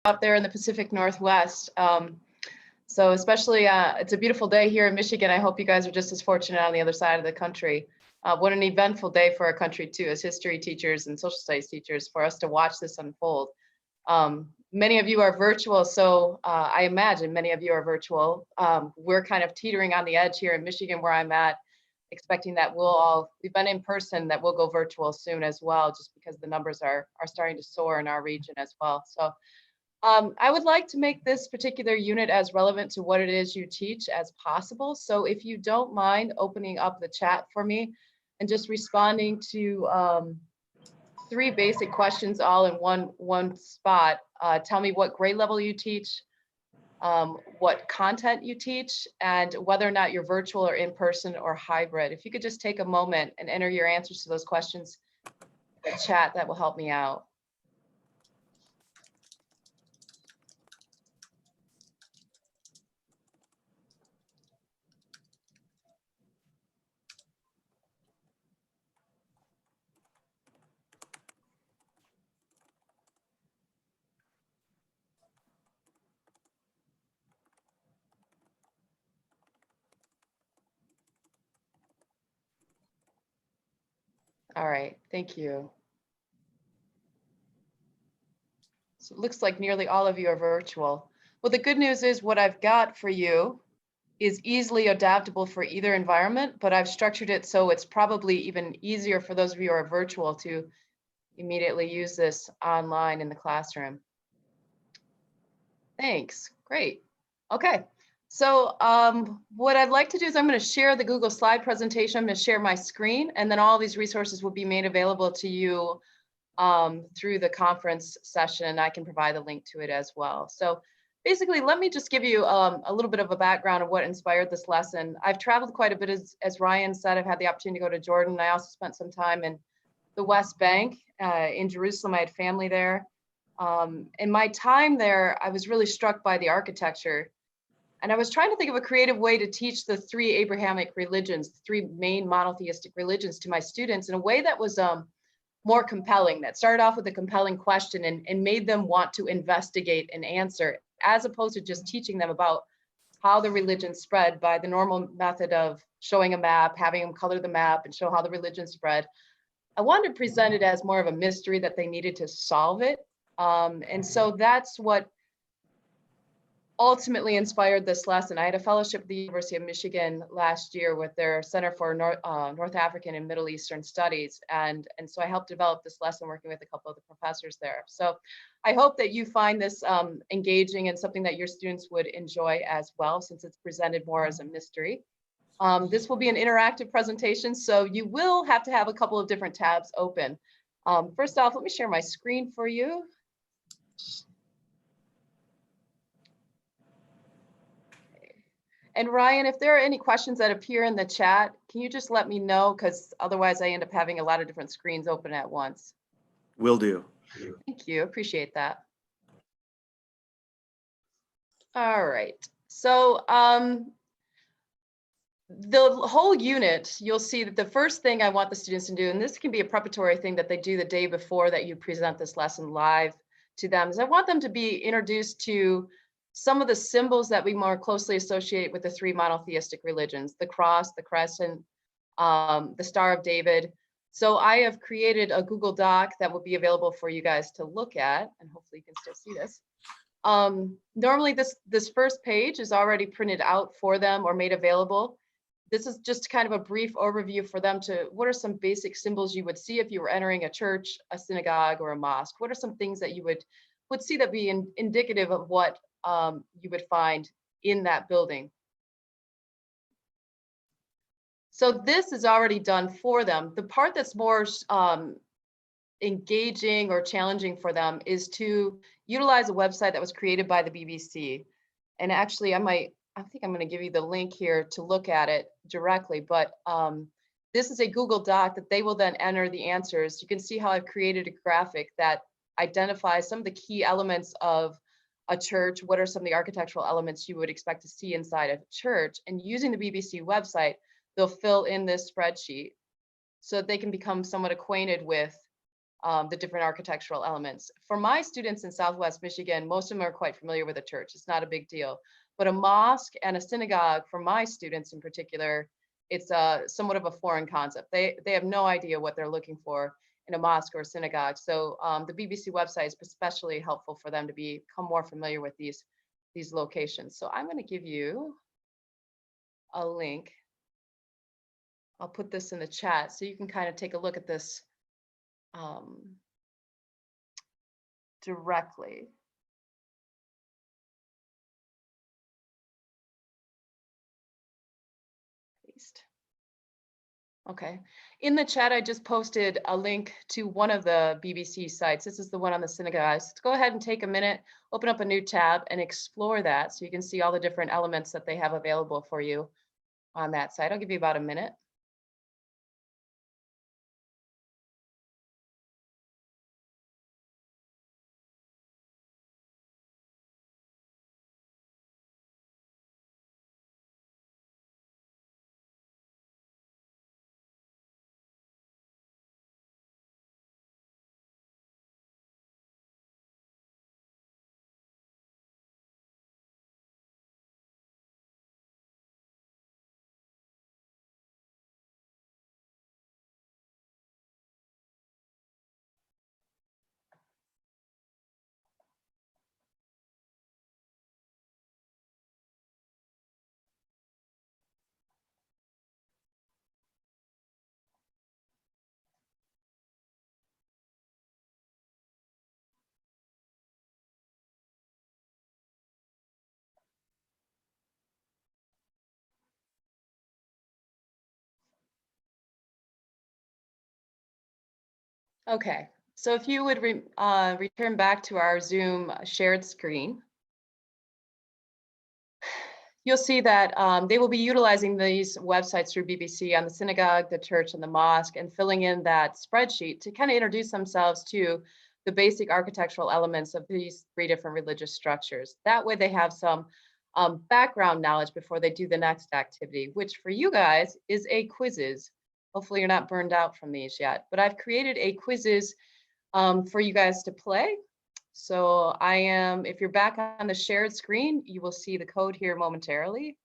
out there in the Pacific Northwest. So especially, it's a beautiful day here in Michigan. I hope you guys are just as fortunate on the other side of the country. What an eventful day for our country too, as history teachers and social studies teachers, for us to watch this unfold. Many of you are virtual, so I imagine many of you are virtual. We're kind of teetering on the edge here in Michigan where I'm at, expecting that we've been in person, that we'll go virtual soon as well, just because the numbers are starting to soar in our region as well. So I would like to make this particular unit as relevant to what it is you teach as possible. So if you don't mind opening up the chat for me and just responding to 3 basic questions all in one spot. Tell me what grade level you teach, what content you teach, and whether or not you're virtual or in person or hybrid. If you could just take a moment and enter your answers to those questions in the chat, that will help me out. All right, thank you. So it looks like nearly all of you are virtual. Well, the good news is what I've got for you is easily adaptable for either environment, but I've structured it so it's probably even easier for those of you who are virtual to immediately use this online in the classroom. Thanks, great. Okay, so what I'd like to do is I'm going to share the Google slide presentation. I'm going to share my screen, and then all these resources will be made available to you through the conference session. I can provide a link to it as well. So basically, let me just give you a little bit of a background of what inspired this lesson. I've traveled quite a bit, as Ryan said. I've had the opportunity to go to Jordan. I also spent some time in the West Bank, in Jerusalem. I had family there. In my time there, I was really struck by the architecture. And I was trying to think of a creative way to teach the 3 Abrahamic religions, the 3 main monotheistic religions, to my students in a way that was more compelling, that started off with a compelling question and made them want to investigate and answer, as opposed to just teaching them about how the religion spread by the normal method of showing a map, having them color the map and show how the religion spread. I wanted to present it as more of a mystery that they needed to solve it. And so that's what ultimately inspired this lesson. I had a fellowship at the University of Michigan last year with their Center for North African and Middle Eastern Studies. And so I helped develop this lesson working with a couple of the professors there. So I hope that you find this engaging and something that your students would enjoy as well, since it's presented more as a mystery. This will be an interactive presentation, so you will have to have a couple of different tabs open. First off, let me share my screen for you. And Ryan, if there are any questions that appear in the chat, can you just let me know? Because otherwise I end up having a lot of different screens open at once. Will do. Thank you, appreciate that. All right, so the whole unit, you'll see that the first thing I want the students to do, and this can be a preparatory thing that they do the day before that you present this lesson live to them, is I want them to be introduced to some of the symbols that we more closely associate with the 3 monotheistic religions: the cross, the crescent, the Star of David. So I have created a Google Doc that will be available for you guys to look at, and hopefully you can still see this. Normally this first page is already printed out for them or made available. This is just kind of a brief overview for them to, what are some basic symbols you would see if you were entering a church, a synagogue, or a mosque? What are some things that you would see that be indicative of what you would find in that building? So this is already done for them. The part that's more engaging or challenging for them is to utilize a website that was created by the BBC. And actually, I think I'm going to give you the link here to look at it directly, but this is a Google Doc that they will then enter the answers. You can see how I've created a graphic that identifies some of the key elements of a church. What are some of the architectural elements you would expect to see inside a church? And using the BBC website, they'll fill in this spreadsheet so that they can become somewhat acquainted with the different architectural elements. For my students in Southwest Michigan, most of them are quite familiar with a church. It's not a big deal. But a mosque and a synagogue, for my students in particular, it's somewhat of a foreign concept. They have no idea what they're looking for in a mosque or a synagogue. So the BBC website is especially helpful for them to become more familiar with these locations. So I'm going to give you a link. I'll put this in the chat so you can kind of take a look at this directly. Paste. Okay. In the chat, I just posted a link to one of the BBC sites. This is the one on the synagogue. So go ahead and take a minute, open up a new tab and explore that so you can see all the different elements that they have available for you on that site. I'll give you about a minute. Okay, so if you would return back to our Zoom shared screen, you'll see that they will be utilizing these websites through BBC on the synagogue, the church, and the mosque, and filling in that spreadsheet to kind of introduce themselves to the basic architectural elements of these 3 different religious structures. That way they have some background knowledge before they do the next activity, which for you guys is a quizzes. Hopefully you're not burned out from these yet, but I've created a quizzes for you guys to play. So if you're back on the shared screen, you will see the code here momentarily.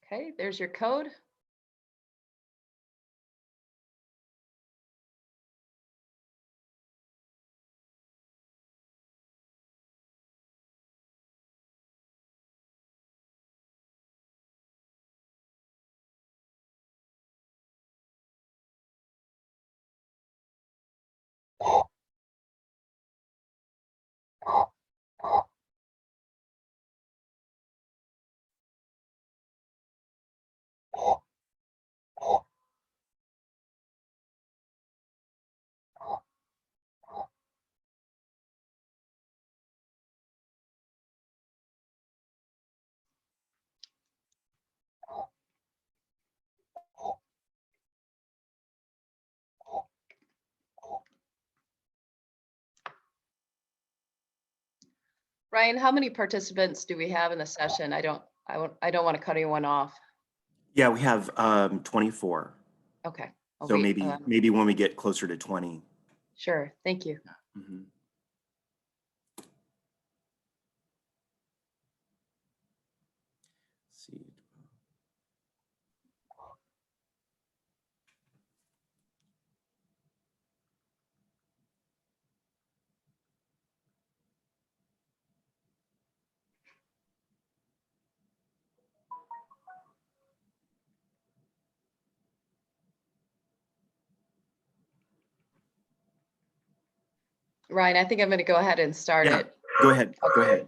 Okay, there's your code. Ryan, how many participants do we have in the session? I don't want to cut anyone off. Yeah, we have 24. Okay. So maybe when we get closer to 20. Sure. Thank you. Mm-hmm. Let's see. Ryan, I think I'm going to go ahead and start it. Go ahead. Okay. Go ahead.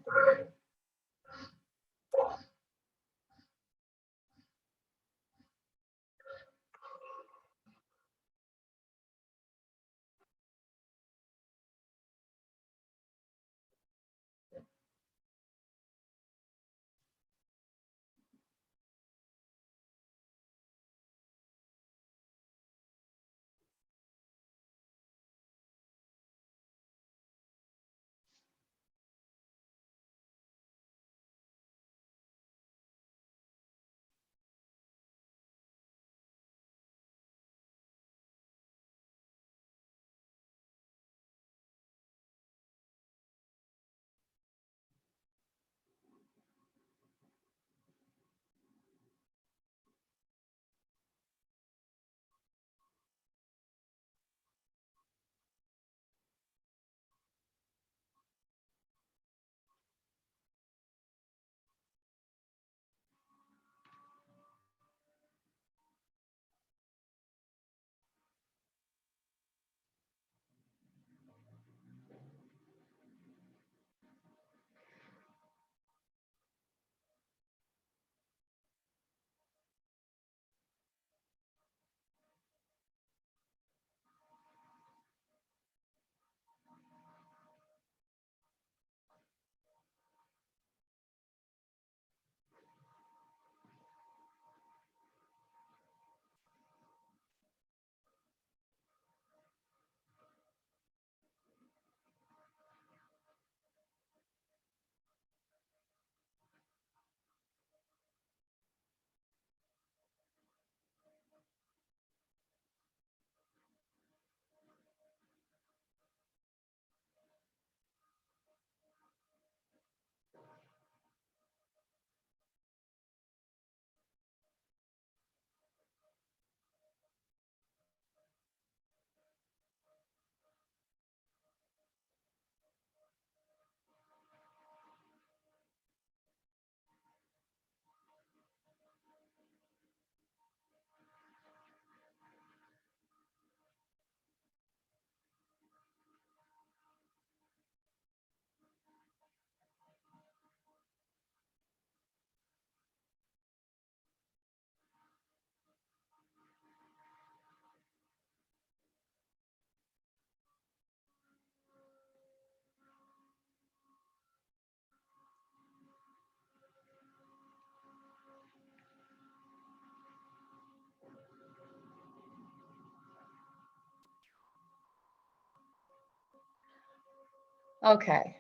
Okay.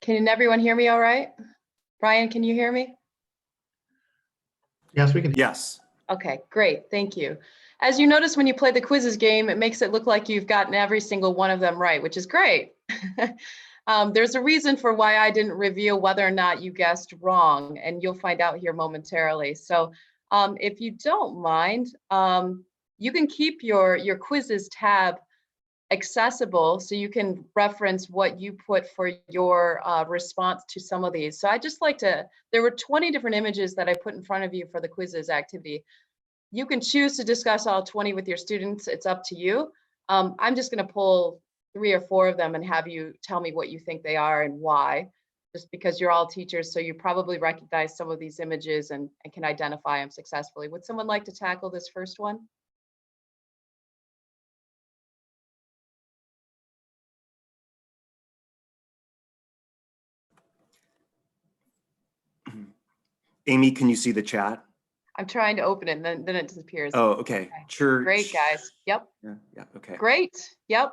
Can everyone hear me all right? Brian, can you hear me? Yes, we can. Yes. Okay, great. Thank you. As you notice, when you play the quizzes game, it makes it look like you've gotten every single one of them right, which is great. There's a reason for why I didn't reveal whether or not you guessed wrong, and you'll find out here momentarily. So if you don't mind, you can keep your quizzes tab accessible so you can reference what you put for your response to some of these. So I just like to, there were 20 different images that I put in front of you for the quizzes activity. You can choose to discuss all 20 with your students. It's up to you. I'm just going to pull 3 or 4 of them and have you tell me what you think they are and why, just because you're all teachers. So you probably recognize some of these images and can identify them successfully. Would someone like to tackle this first one? Amy, can you see the chat? I'm trying to open it and then it disappears. Oh, okay. Church. Great, guys. Yep. Yeah, okay. Great. Yep.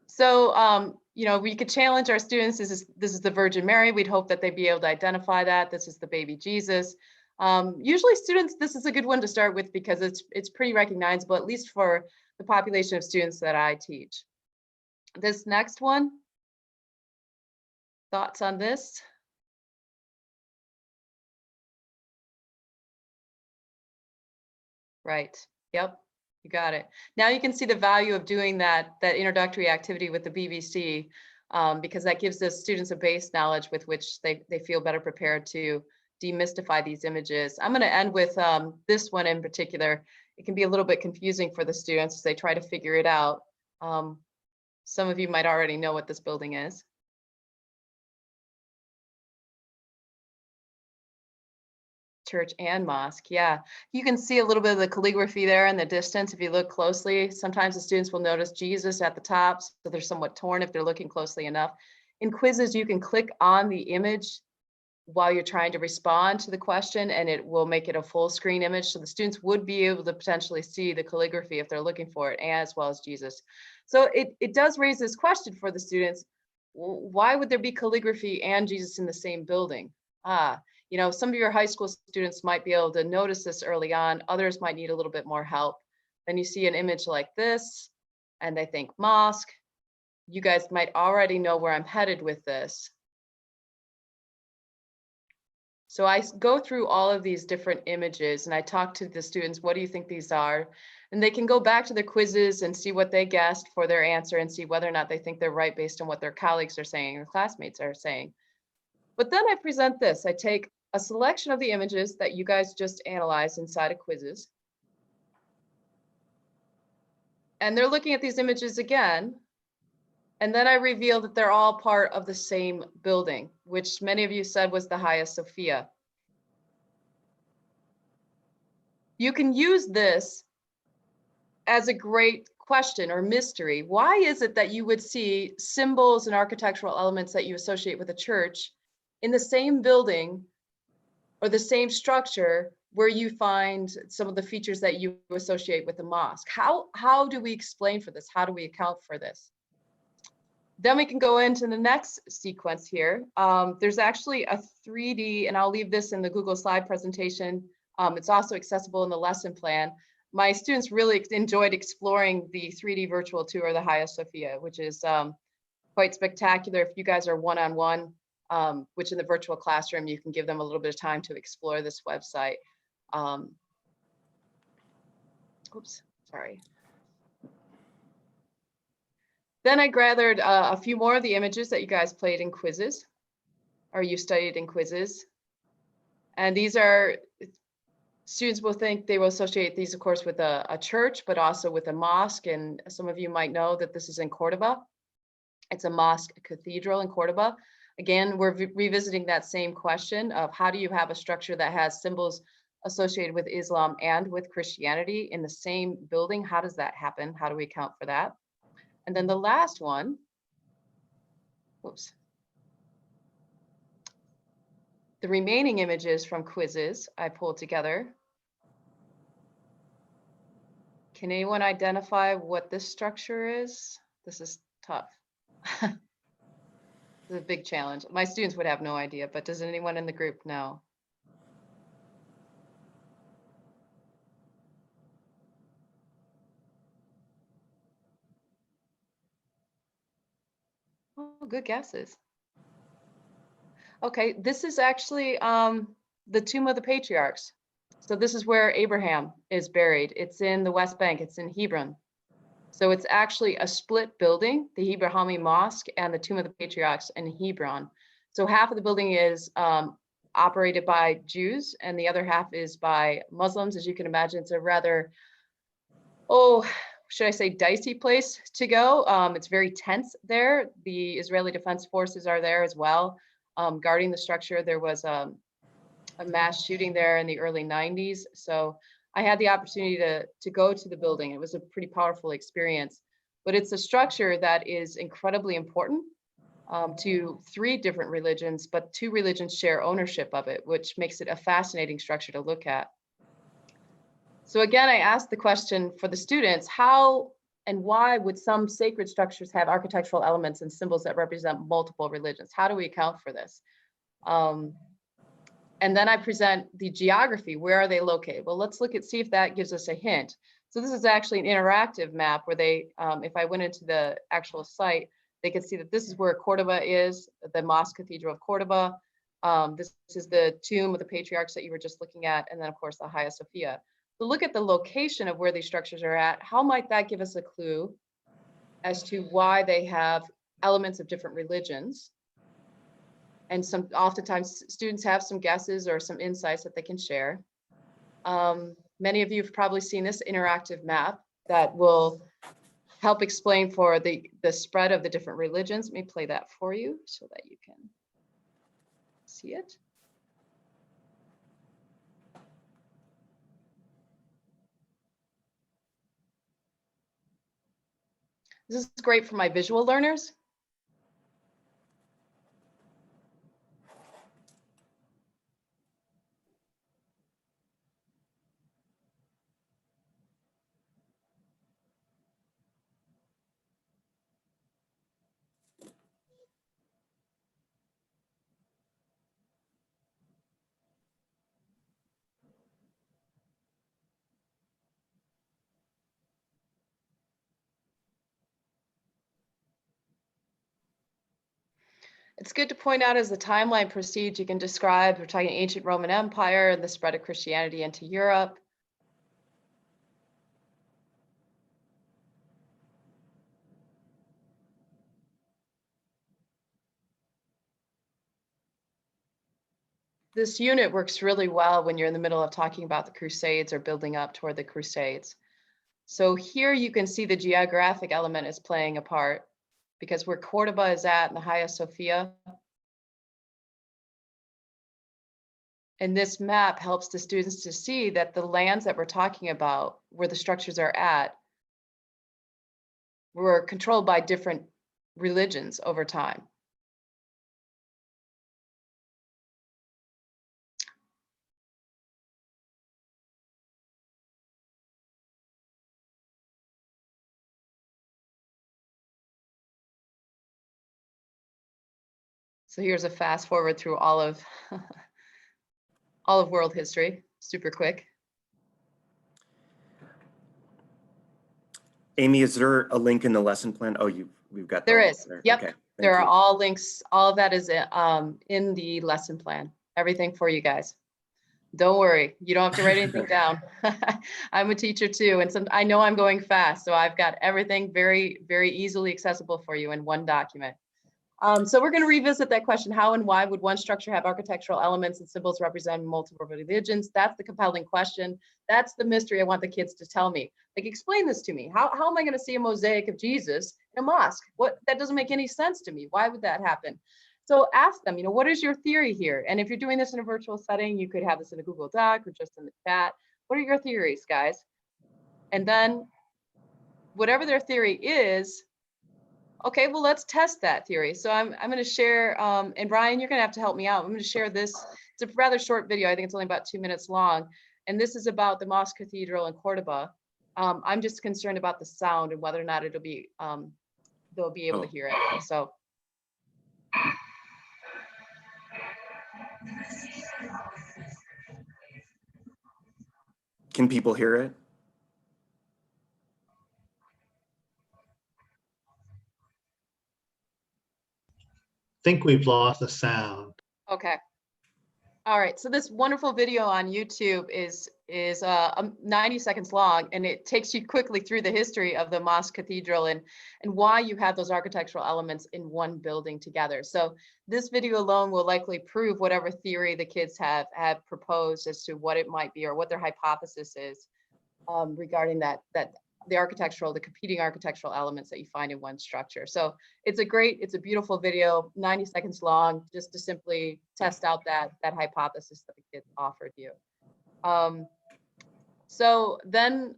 So, you know, we could challenge our students. This is the Virgin Mary. We'd hope that they'd be able to identify that. This is the baby Jesus. Usually students, this is a good one to start with because it's pretty recognizable, at least for the population of students that I teach. This next one, thoughts on this? Right. Yep. You got it. Now you can see the value of doing that introductory activity with the BBC because that gives the students a base knowledge with which they feel better prepared to demystify these images. I'm going to end with this one in particular. It can be a little bit confusing for the students as they try to figure it out. Some of you might already know what this building is. Church and mosque, yeah. You can see a little bit of the calligraphy there in the distance if you look closely. Sometimes the students will notice Jesus at the top, so they're somewhat torn if they're looking closely enough. In quizzes, you can click on the image while you're trying to respond to the question, and it will make it a full screen image. So the students would be able to potentially see the calligraphy if they're looking for it, as well as Jesus. So it does raise this question for the students. Why would there be calligraphy and Jesus in the same building? You know, some of your high school students might be able to notice this early on. Others might need a little bit more help. Then you see an image like this, and they think mosque. You guys might already know where I'm headed with this. So I go through all of these different images and I talk to the students, what do you think these are? And they can go back to their quizzes and see what they guessed for their answer and see whether or not they think they're right based on what their colleagues are saying or classmates are saying. But then I present this. I take a selection of the images that you guys just analyzed inside of quizzes. And they're looking at these images again. And then I reveal that they're all part of the same building, which many of you said was the Hagia Sophia. You can use this as a great question or mystery. Why is it that you would see symbols and architectural elements that you associate with a church in the same building or the same structure where you find some of the features that you associate with the mosque? How do we explain for this? How do we account for this? Then we can go into the next sequence here. There's actually a 3D, and I'll leave this in the Google slide presentation. It's also accessible in the lesson plan. My students really enjoyed exploring the 3D virtual tour of the Hagia Sophia, which is quite spectacular. If you guys are one-on-one, which in the virtual classroom, you can give them a little bit of time to explore this website. Oops, sorry. Then I gathered a few more of the images that you guys played in quizzes, or you studied in quizzes. And these are, students will think they will associate these, of course, with a church, but also with a mosque. And some of you might know that this is in Cordoba. It's a mosque cathedral in Cordoba. Again, we're revisiting that same question of how do you have a structure that has symbols associated with Islam and with Christianity in the same building? How does that happen? How do we account for that? And then the last one, whoops. The remaining images from quizzes I pulled together. Can anyone identify what this structure is? This is tough. It's a big challenge. My students would have no idea, but does anyone in the group know? Oh, good guesses. Okay, this is actually the tomb of the patriarchs. So this is where Abraham is buried. It's in the West Bank. It's in Hebron. So it's actually a split building, the Ibrahimi Mosque and the Tomb of the Patriarchs in Hebron. So half of the building is operated by Jews and the other half is by Muslims. As you can imagine, it's a rather, oh, should I say dicey place to go. It's very tense there. The Israeli Defense Forces are there as well, guarding the structure. There was a mass shooting there in the early 90s. So I had the opportunity to go to the building. It was a pretty powerful experience, but it's a structure that is incredibly important to 3 different religions, but 2 religions share ownership of it, which makes it a fascinating structure to look at. So again, I asked the question for the students, how and why would some sacred structures have architectural elements and symbols that represent multiple religions? How do we account for this? And then I present the geography. Where are they located? Well, let's look at, see if that gives us a hint. So this is actually an interactive map where they, if I went into the actual site, they could see that this is where Cordoba is, the Mosque Cathedral of Cordoba. This is the tomb of the patriarchs that you were just looking at. And then of course the Hagia Sophia. So look at the location of where these structures are at. How might that give us a clue as to why they have elements of different religions? And some, oftentimes students have some guesses or some insights that they can share. Many of you have probably seen this interactive map that will help explain for the spread of the different religions. Let me play that for you so that you can see it. This is great for my visual learners. It's good to point out as the timeline proceeds, you can describe, we're talking ancient Roman Empire and the spread of Christianity into Europe. This unit works really well when you're in the middle of talking about the Crusades or building up toward the Crusades. So here you can see the geographic element is playing a part because where Cordoba is at and the Hagia Sophia. And this map helps the students to see that the lands that we're talking about, where the structures are at, were controlled by different religions over time. So here's a fast forward through all of all of world history, super quick. Amy, is there a link in the lesson plan? Oh, we've got There the is. there. Yep. Okay, There are you. all links. All of that is in the lesson plan. Everything for you guys. Don't worry. You don't have to write anything down. I'm a teacher too. And I know I'm going fast. So I've got everything very, very easily accessible for you in one document. So we're going to revisit that question. How and why would one structure have architectural elements and symbols represent multiple religions? That's the compelling question. That's the mystery I want the kids to tell me. Like, explain this to me. How am I going to see a mosaic of Jesus in a mosque? That doesn't make any sense to me. Why would that happen? So ask them, what is your theory here? And if you're doing this in a virtual setting, you could have this in a Google Doc or just in the chat. What are your theories, guys? And then whatever their theory is, okay, well, let's test that theory. So I'm going to share, and Brian, you're going to have to help me out. I'm going to share this. It's a rather short video. I think it's only about 2 minutes long. And this is about the Mosque Cathedral in Cordoba. I'm just concerned about the sound and whether or not it'll be, they'll be able to hear it. So Can people hear it? Think we've lost the sound. Okay. All right, so this wonderful video on YouTube is 90 seconds long, and it takes you quickly through the history of the mosque cathedral and why you have those architectural elements in one building together. So this video alone will likely prove whatever theory the kids have proposed as to what it might be or what their hypothesis is regarding that the competing architectural elements that you find in one structure. So it's a beautiful video, 90 seconds long, just to simply test out that hypothesis that the kids offered you. So then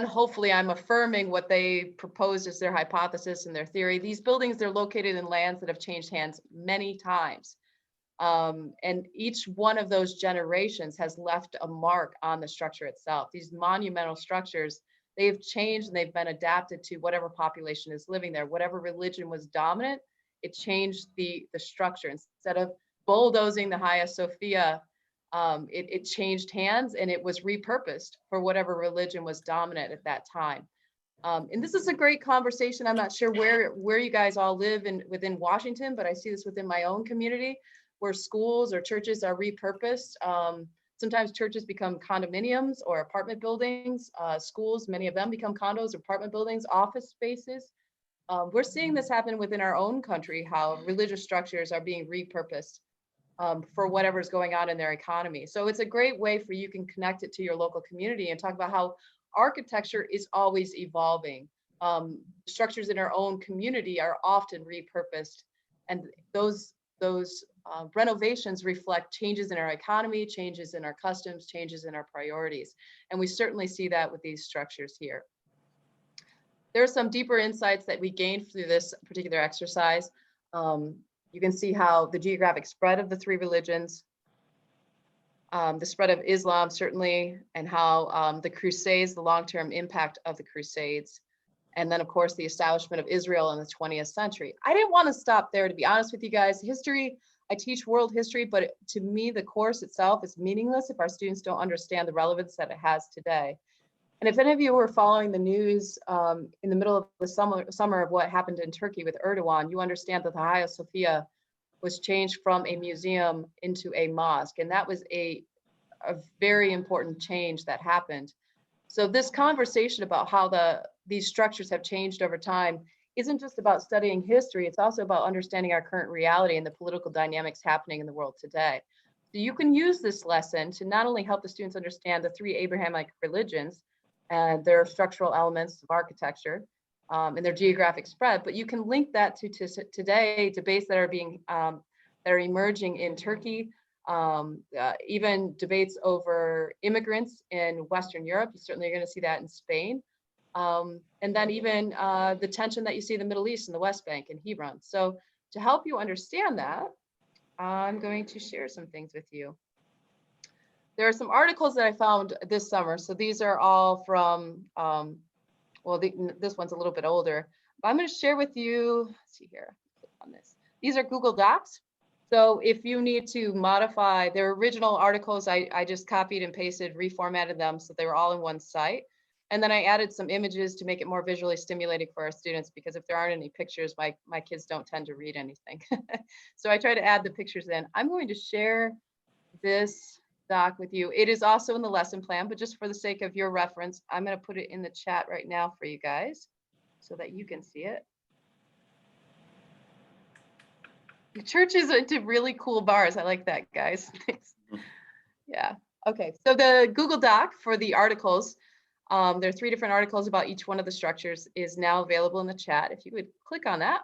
hopefully I'm affirming what they proposed as their hypothesis and their theory. These buildings, they're located in lands that have changed hands many times. And each one of those generations has left a mark on the structure itself. These monumental structures, they've changed and they've been adapted to whatever population is living there. Whatever religion was dominant, it changed the structure. Instead of bulldozing the Hagia Sophia, it changed hands and it was repurposed for whatever religion was dominant at that time. And this is a great conversation. I'm not sure where you guys all live within Washington, but I see this within my own community, where schools or churches are repurposed. Sometimes churches become condominiums or apartment buildings. Schools, many of them become condos, apartment buildings, office spaces. We're seeing this happen within our own country, how religious structures are being repurposed for whatever's going on in their economy. So it's a great way for you can connect it to your local community and talk about how architecture is always evolving. Structures in our own community are often repurposed, and those renovations reflect changes in our economy, changes in our customs, changes in our priorities. And we certainly see that with these structures here. There are some deeper insights that we gained through this particular exercise. You can see how the geographic spread of the three religions, the spread of Islam certainly, and how the Crusades, the long-term impact of the Crusades, and then of course the establishment of Israel in the 20th century. I didn't want to stop there, to be honest with you guys. History, I teach world history, but to me, the course itself is meaningless if our students don't understand the relevance that it has today. And if any of you were following the news in the middle of the summer of what happened in Turkey with Erdogan, you understand that the Hagia Sophia was changed from a museum into a mosque. And that was a very important change that happened. So this conversation about how these structures have changed over time isn't just about studying history, it's also about understanding our current reality and the political dynamics happening in the world today. So you can use this lesson to not only help the students understand the three Abrahamic religions and their structural elements of architecture and their geographic spread, but you can link that to today debates that are emerging in Turkey, even debates over immigrants in Western Europe. You certainly are going to see that in Spain. And then even the tension that you see in the Middle East and the West Bank and Hebron. So to help you understand that, I'm going to share some things with you. There are some articles that I found this summer. So these are all from, this one's a little bit older. But I'm going to share with you, let's see here, click on this. These are Google Docs. So if you need to modify their original articles, I just copied and pasted, reformatted them so they were all in one site. And then I added some images to make it more visually stimulating for our students, because if there aren't any pictures, my kids don't tend to read anything. So I try to add the pictures in. I'm going to share this doc with you. It is also in the lesson plan, but just for the sake of your reference, I'm going to put it in the chat right now for you guys so that you can see it. The church is into really cool bars. I like that, guys. Yeah. Okay. So the Google Doc for the articles, there are 3 different articles about each one of the structures, is now available in the chat. If you would click on that.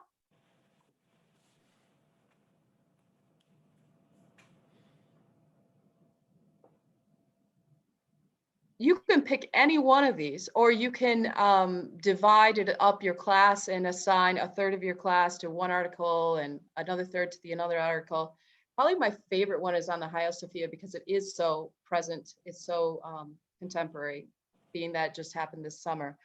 You can pick any one of these, or you can divide it up your class and assign a third of your class to one article and another third to another article. Probably my favorite one is on the Hagia Sophia because it is so present. It's so contemporary, being that it just happened this summer.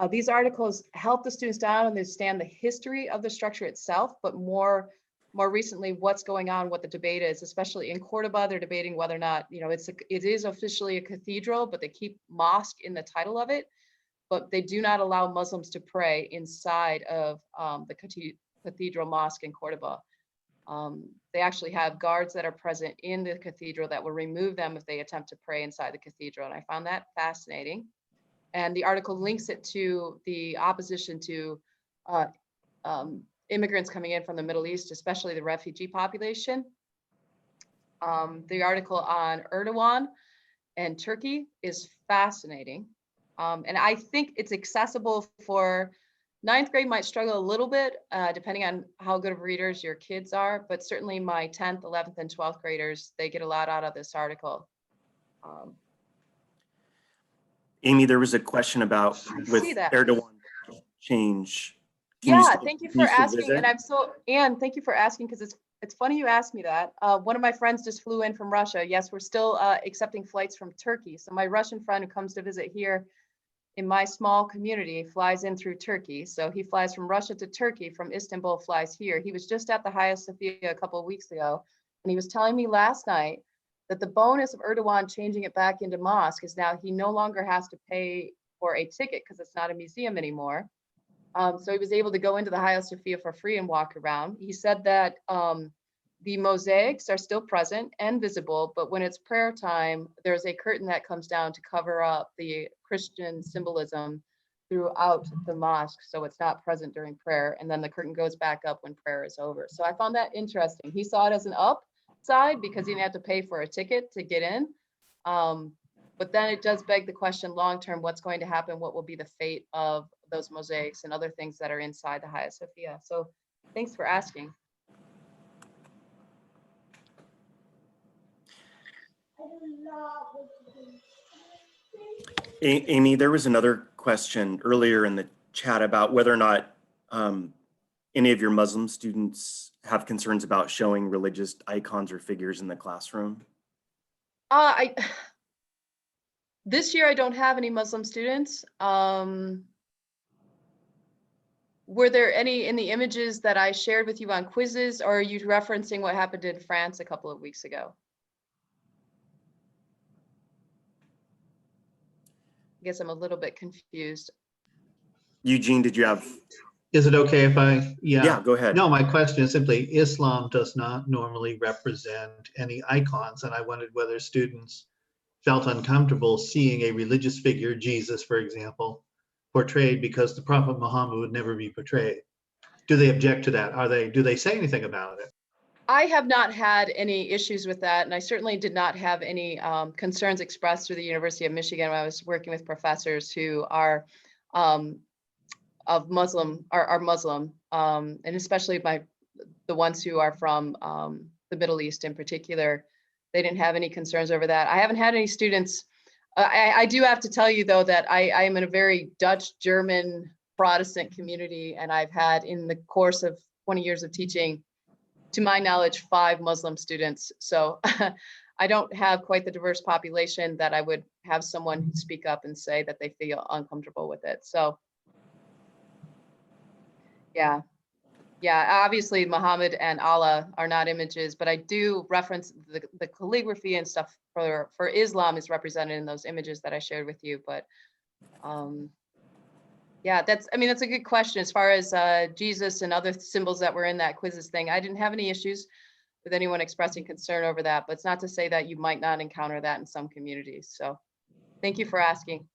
These articles help the students to understand the history of the structure itself, but more more recently what's going on, what the debate is, especially in Cordoba. They're debating whether or not, it is officially a cathedral, but they keep mosque in the title of it, but they do not allow Muslims to pray inside of the cathedral mosque in Cordoba. They actually have guards that are present in the cathedral that will remove them if they attempt to pray inside the cathedral. And I found that fascinating. And the article links it to the opposition to immigrants coming in from the Middle East, especially the refugee population. The article on Erdogan and Turkey is fascinating. And I think it's accessible for ninth grade. Might struggle a little bit, depending on how good of readers your kids are, but certainly my 10th, 11th, and 12th graders, they get a lot out of this article. Amy, there was a question about with Erdogan change. Yeah, thank you for asking. And Anne, thank you for asking, because it's funny you asked me that. One of my friends just flew in from Russia. Yes, we're still accepting flights from Turkey. So my Russian friend who comes to visit here in my small community flies in through Turkey. So he flies from Russia to Turkey, from Istanbul flies here. He was just at the Hagia Sophia a couple of weeks ago, and he was telling me last night that the bonus of Erdogan changing it back into mosque is now he no longer has to pay for a ticket because it's not a museum anymore. So he was able to go into the Hagia Sophia for free and walk around. He said that the mosaics are still present and visible, but when it's prayer time, there's a curtain that comes down to cover up the Christian symbolism throughout the mosque, so it's not present during prayer, and then the curtain goes back up when prayer is over. So I found that interesting. He saw it as an upside because he didn't have to pay for a ticket to get in. But then it does beg the question, long-term, what's going to happen? What will be the fate of those mosaics and other things that are inside the Hagia Sophia? So thanks for asking. Amy, there was another question earlier in the chat about whether or not any of your Muslim students have concerns about showing religious icons or figures in the classroom. This year I don't have any Muslim students. Were there any in the images that I shared with you on quizzes, or are you referencing what happened in France a couple of weeks ago? I guess I'm a little bit confused. Eugene, did you have? Is it okay if I? Yeah, go ahead. No, my question is simply, Islam does not normally represent any icons, and I wondered whether students felt uncomfortable seeing a religious figure, Jesus, for example, portrayed, because the Prophet Muhammad would never be portrayed. Do they object to that? Do they say anything about it? I have not had any issues with that, and I certainly did not have any concerns expressed through the University of Michigan when I was working with professors who are of Muslim, are Muslim, and especially the ones who are from the Middle East in particular. They didn't have any concerns over that. I haven't had any students. I do have to tell you, though, that I am in a very Dutch, German, Protestant community, and I've had, in the course of 20 years of teaching, to my knowledge, 5 Muslim students. So I don't have quite the diverse population that I would have someone speak up and say that they feel uncomfortable with it. So yeah. Obviously Muhammad and Allah are not images, but I do reference the calligraphy and stuff for Islam is represented in those images that I shared with you. But yeah, that's a good question. As far as Jesus and other symbols that were in that quizzes thing, I didn't have any issues with anyone expressing concern over that, but it's not to say that you might not encounter that in some communities. So thank you for asking.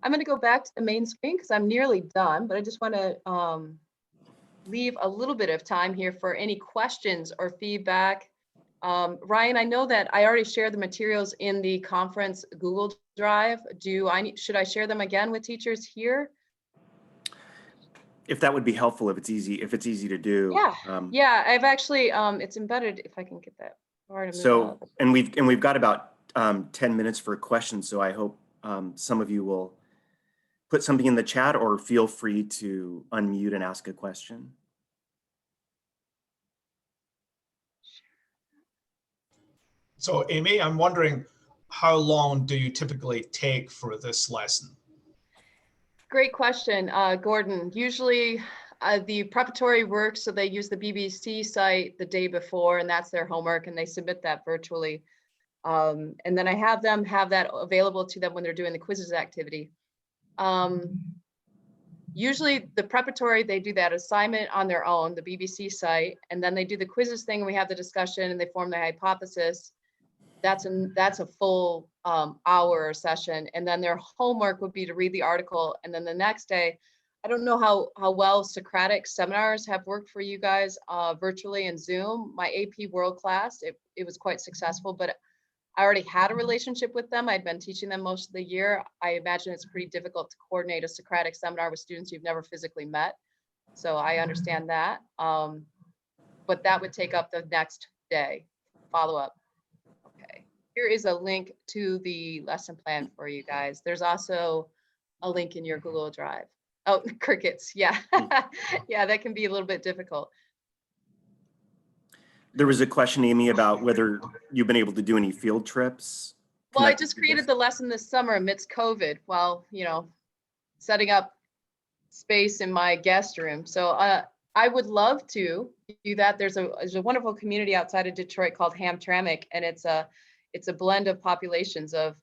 I'm going to go back to the main screen because I'm nearly done, but I just want to leave a little bit of time here for any questions or feedback. Ryan, I know that I already shared the materials in the conference Google Drive. Should I share them again with teachers here? If that would be helpful, if it's easy to do. Yeah, I've actually it's embedded, if I can get that part. So and we've got about 10 minutes for questions. So I hope some of you will put something in the chat or feel free to unmute and ask a question. So Amy, I'm wondering, how long do you typically take for this lesson? Great question, Gordon. Usually the preparatory work, so they use the BBC site the day before, and that's their homework, and they submit that virtually. And then I have them have that available to them when they're doing the quizzes activity. Usually the preparatory, they do that assignment on their own, the BBC site, and then they do the quizzes thing, and we have the discussion, and they form their hypothesis. That's a full hour session, and then their homework would be to read the article, and then the next day, I don't know how well Socratic seminars have worked for you guys virtually in Zoom. My AP World class, it was quite successful, but I already had a relationship with them. I'd been teaching them most of the year. I imagine it's pretty difficult to coordinate a Socratic seminar with students you've never physically met. So I understand that. But that would take up the next day, follow up. Okay, here is a link to the lesson plan for you guys. There's also a link in your Google Drive. Oh, crickets, yeah. Yeah, that can be a little bit difficult. There was a question, Amy, about whether you've been able to do any field trips. Well, I just created the lesson this summer amidst COVID while, setting up space in my guest room. So I would love to do that. There's a wonderful community outside of Detroit called Hamtramck, and it's a blend of populations of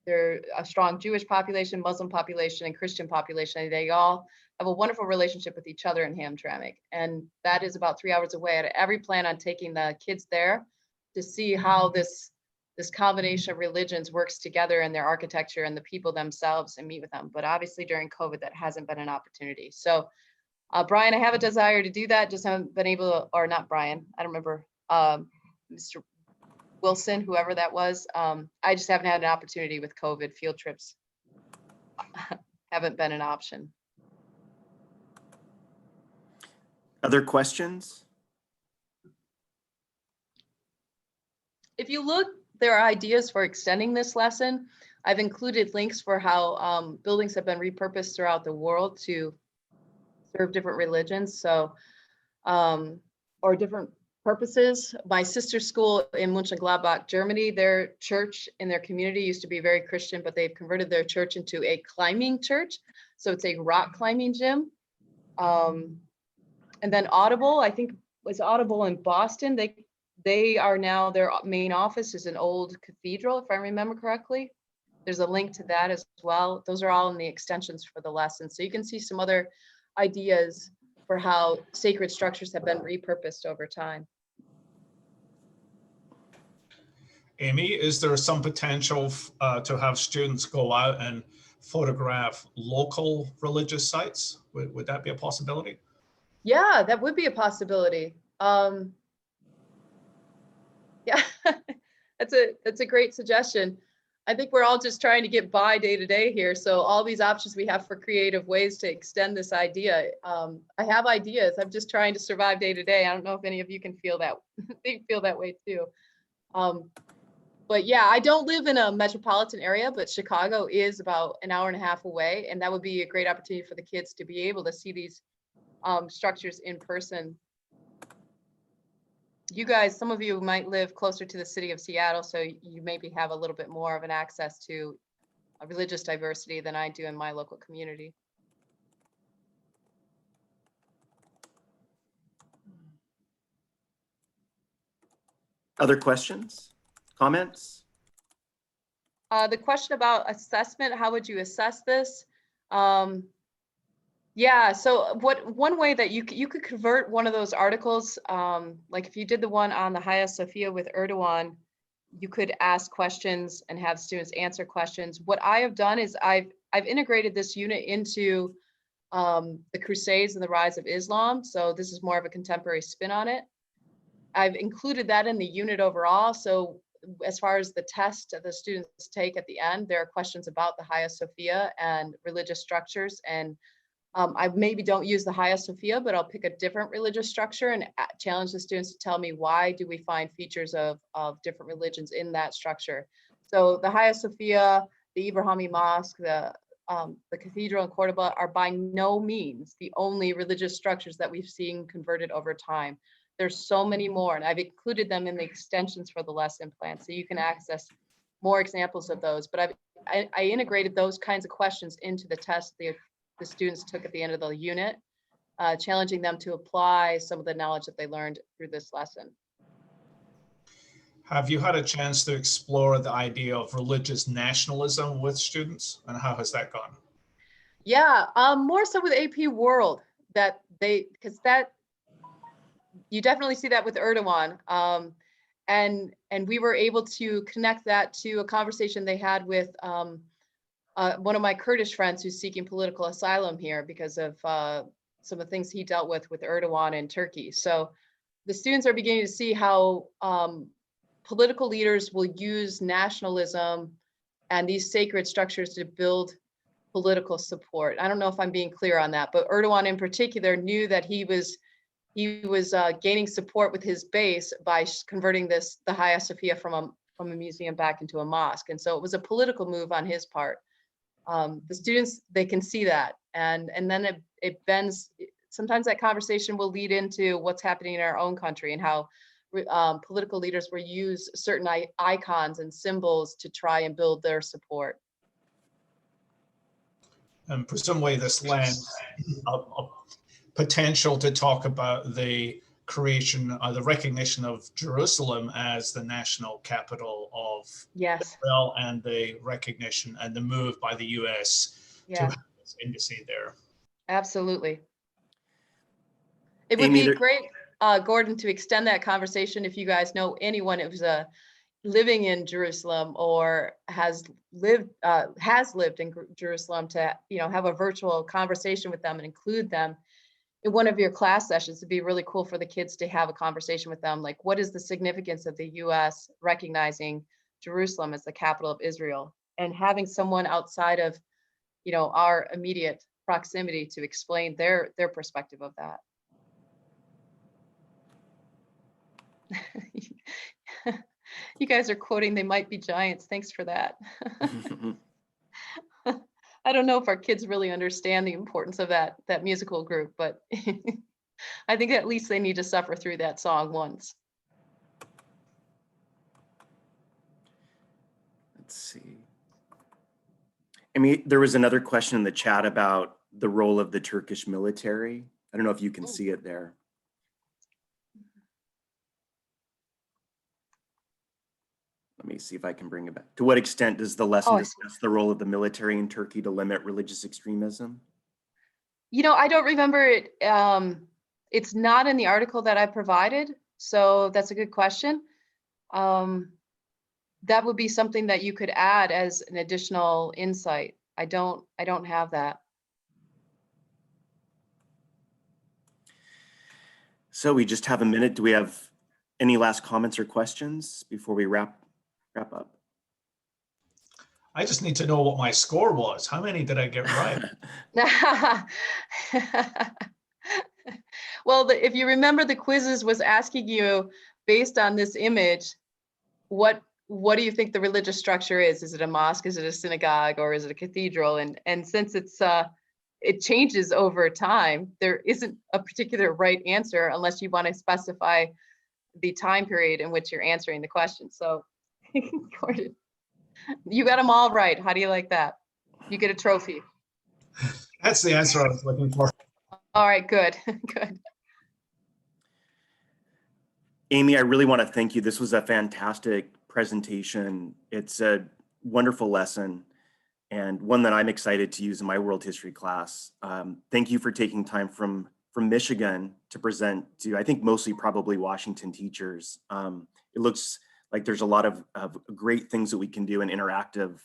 they're a strong Jewish population, Muslim population, and Christian population. They all have a wonderful relationship with each other in Hamtramck. And that is about 3 hours away. I had every plan on taking the kids there to see how this combination of religions works together in their architecture and the people themselves and meet with them. But obviously during COVID, that hasn't been an opportunity. So Brian, I have a desire to do that, just haven't been able to, or not Brian, I don't remember, Mr. Wilson, whoever that was. I just haven't had an opportunity with COVID. Field trips haven't been an option. Other questions? If you look, there are ideas for extending this lesson. I've included links for how buildings have been repurposed throughout the world to serve different religions. So, or different purposes. My sister's school in Mönchengladbach, Germany, their church in their community used to be very Christian, but they've converted their church into a climbing church. So it's a rock climbing gym. And then Audible, I think was Audible in Boston. They are now, their main office is an old cathedral, if I remember correctly. There's a link to that as well. Those are all in the extensions for the lesson. So you can see some other ideas for how sacred structures have been repurposed over time. Amy, is there some potential to have students go out and photograph local religious sites? Would that be a possibility? Yeah, that would be a possibility. Yeah, that's a great suggestion. I think we're all just trying to get by day to day here. So all these options we have for creative ways to extend this idea. I have ideas. I'm just trying to survive day to day. I don't know if any of you can feel that way too. But yeah, I don't live in a metropolitan area, but Chicago is about an hour and a half away. And that would be a great opportunity for the kids to be able to see these structures in person. You guys, some of you might live closer to the city of Seattle, so you maybe have a little bit more of an access to a religious diversity than I do in my local community. Other questions, comments? The question about assessment, how would you assess this? Yeah, so one way that you could convert one of those articles, like if you did the one on the Hagia Sophia with Erdogan, you could ask questions and have students answer questions. What I have done is I've integrated this unit into the Crusades and the rise of Islam. So this is more of a contemporary spin on it. I've included that in the unit overall. So as far as the test that the students take at the end, there are questions about the Hagia Sophia and religious structures. And I maybe don't use the Hagia Sophia, but I'll pick a different religious structure and challenge the students to tell me why do we find features of different religions in that structure. So the Hagia Sophia, the Ibrahimi Mosque, the cathedral in Cordoba are by no means the only religious structures that we've seen converted over time. There's so many more, and I've included them in the extensions for the lesson plan, so you can access more examples of those. But I integrated those kinds of questions into the test the students took at the end of the unit. challenging them to apply some of the knowledge that they learned through this lesson. Have you had a chance to explore the idea of religious nationalism with students, and how has that gone? Yeah, more so with AP World, because you definitely see that with Erdogan. And we were able to connect that to a conversation they had with one of my Kurdish friends who's seeking political asylum here because of some of the things he dealt with Erdogan in Turkey. So the students are beginning to see how political leaders will use nationalism and these sacred structures to build political support. I don't know if I'm being clear on that, but Erdogan in particular knew that he was gaining support with his base by converting the Hagia Sophia from a museum back into a mosque. And so it was a political move on his part. The students, they can see that. And then it bends, sometimes that conversation will lead into what's happening in our own country and how political leaders will use certain icons and symbols to try and build their support. And presumably this lends a potential to talk about the creation or the recognition of Jerusalem as the national capital of Yes. Israel, and the recognition and the move by the US to Yeah, have this embassy there. absolutely. It would Amy, be great, Gordon, to extend that conversation if you guys know anyone who's living in Jerusalem or has lived in Jerusalem, to have a virtual conversation with them and include them in one of your class sessions. It'd be really cool for the kids to have a conversation with them, like, what is the significance of the US recognizing Jerusalem as the capital of Israel, and having someone outside of our immediate proximity to explain their perspective of that. You guys are quoting "They Might Be Giants." Thanks for that. I don't know if our kids really understand the importance of that musical group, but I think at least they need to suffer through that song once. Let's see. I mean, there was another question in the chat about the role of the Turkish military. I don't know if you can see it there. Let me see if I can bring it back. To what extent does the lesson discuss the role of the military in Turkey to limit religious extremism? I don't remember it. It's not in the article that I provided, so that's a good question. That would be something that you could add as an additional insight. I don't have that. So we just have a minute. Do we have any last comments or questions before we wrap up? I just need to know what my score was. How many did I get right? Well, if you remember, the quizzes was asking you, based on this image, what do you think the religious structure is? Is it a mosque? Is it a synagogue? Or is it a cathedral? And since it changes over time, there isn't a particular right answer unless you want to specify the time period in which you're answering the question. So, Gordon, you got them all right. How do you like that? You get a trophy. That's the answer I was looking for. All right, good, good. Amy, I really want to thank you. This was a fantastic presentation. It's a wonderful lesson and one that I'm excited to use in my world history class. Thank you for taking time from Michigan to present to, I think, mostly probably Washington teachers. It looks like there's a lot of great things that we can do in interactive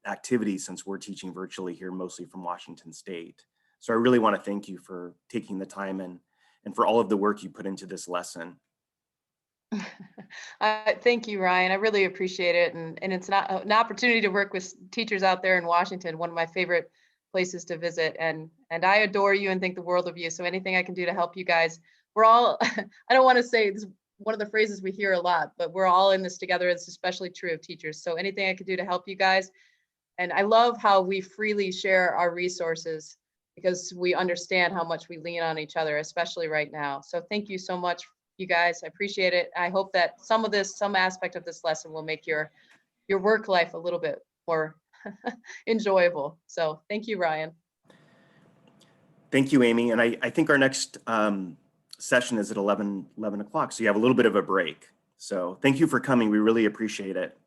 activities, since we're teaching virtually here, mostly from Washington State. So I really want to thank you for taking the time and for all of the work you put into this lesson. Thank you, Ryan. I really appreciate it. And it's not an opportunity to work with teachers out there in Washington, one of my favorite places to visit. And I adore you and think the world of you. So anything I can do to help you guys, we're all, I don't want to say this is one of the phrases we hear a lot, but we're all in this together. It's especially true of teachers. So anything I can do to help you guys. And I love how we freely share our resources, because we understand how much we lean on each other, especially right now. So thank you so much, you guys. I appreciate it. I hope that some aspect of this lesson will make your work life a little bit more enjoyable. So thank you, Ryan. Thank you, Amy. And I think our next session is at 11 o'clock. So you have a little bit of a break. So thank you for coming. We really appreciate it.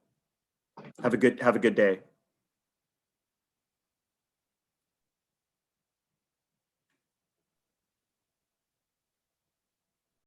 Have a good day.